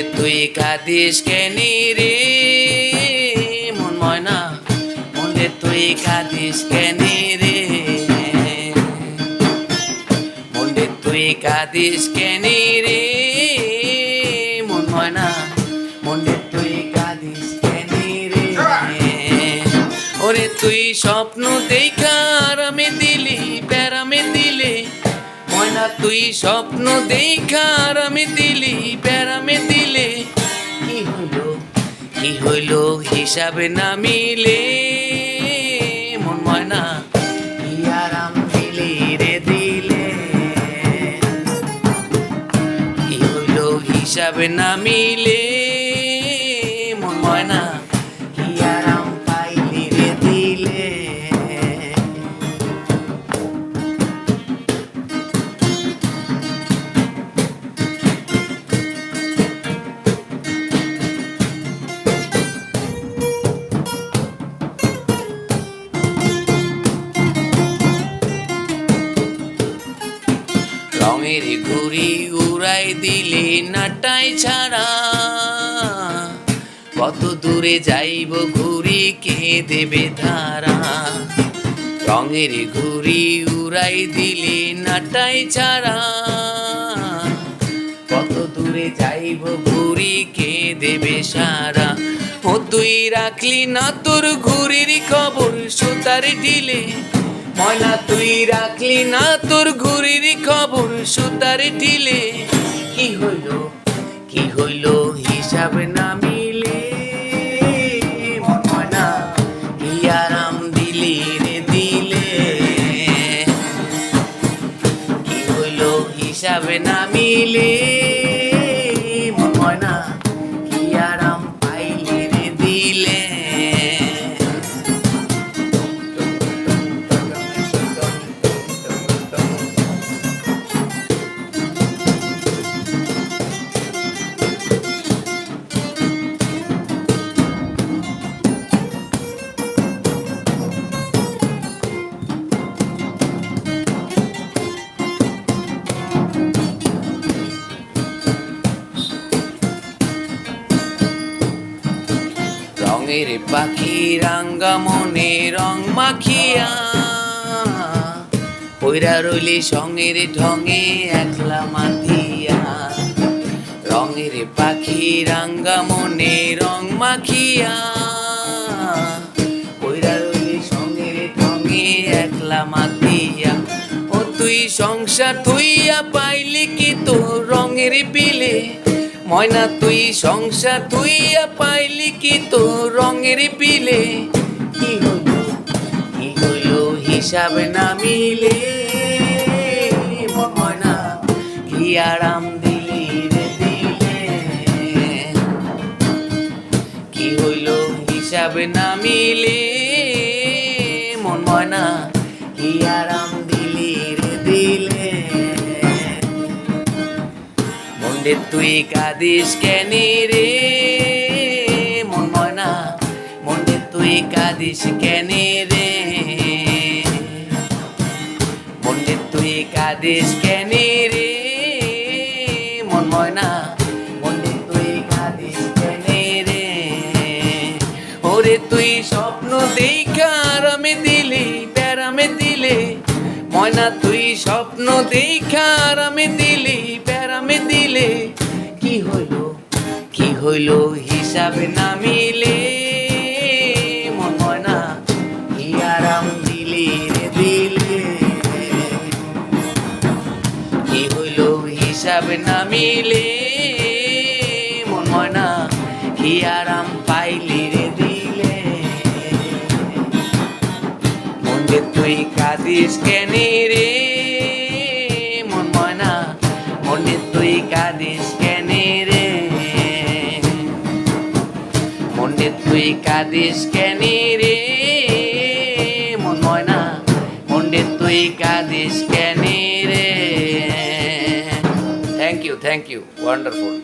মনে তুই কাঁদিস কেনি রে মন ময়না, মনে তুই কাঁদিস কেনি রে, মনে তুই কাঁদিস কেনি রে মন ময়না, মনে তুই কাঁদিস কেনি রে। ওরে তুই স্বপ্ন দেখা আরামে দিলি প্যারামে দিলে ময়না, তুই স্বপ্ন দেখা আরামে দিলি প্যারামে দিলে, কি হইলো কি হইলো হিসাবে না মিলে মন ময়না, কি আরাম দিলি রে দিলে, কি হইলো হিসাবে না মিলে মন ময়না, কি আরাম পাইলি রে দিলে। রঙের ঘুড়ি উড়াই দিলে নাটাই ছাড়া, কত দূরে যাইব ঘুড়ি কে দেবে ধারা। রঙের ঘুড়ি উড়াই দিলে নাটাই ছাড়া, কত দূরে যাইব ঘুড়ি কে দেবে সারা। ও তুই রাখলি না তোর ঘুড়ির খবর সুতার ঢিলে ময়না, তুই রাখলি না তোর ঘুড়ির খবর সুতার ঢিলে, কি হইলো কি হইলো হিসাব না মিলে মন ময়না, কি আরাম দিলি রে দিলে, কি হইলো হিসাব না মিলে মন ময়না, কি আরাম পাইলি রে দিলে। রঙের পাখি রাঙ্গা মনে রং মাখিয়া, পইরা রইলি সঙ্গের ঢঙে একলা মাথিয়া। রঙের পাখি রাঙ্গা মনে রং মাখিয়া, পইরা রইলি সঙ্গের ঢঙে একলা মাথিয়া। ও তুই সংসার থইয়া পাইলি কি তোর রঙের বিলে ময়না, তুই সংসার থইয়া পাইলি কি তোর রঙের বিলে, কি হইলো হিসাব না মিলে মন ময়না, কি আরাম দিলি রে দিলে, কি হইলো হিসাব না মিলে মন ময়না, কি আরাম দিলি রে দিলে। মনে তুই কাঁদিস কেনি রে মন ময়না, মনে তুই কাঁদিস কেনি রে, মনে তুই কাঁদিস কেনি রে মন ময়না, মনে তুই কাঁদিস কেনি রে। ওরে তুই স্বপ্ন দেখা আরামে দিলি প্যারামে দিলে ময়না, তুই স্বপ্ন দেখা আরামে দিলি প্যারামে দিলে, কি হইলো হিসাব না মিলে মন ময়না, কি আরাম দিলি রে দিলে, কি হইলো হিসাব না মিলে মন ময়না, কি আরাম পাইলি রে দিলে। মনে তুই কাঁদিস কেনি রে মন ময়না, মনে তুই কাঁদিস কেনি রে, মনে তুই কাঁদিস কেনি রে মন ময়না, মনে তুই কাঁদিস কেনি রে। Thank you, wonderful.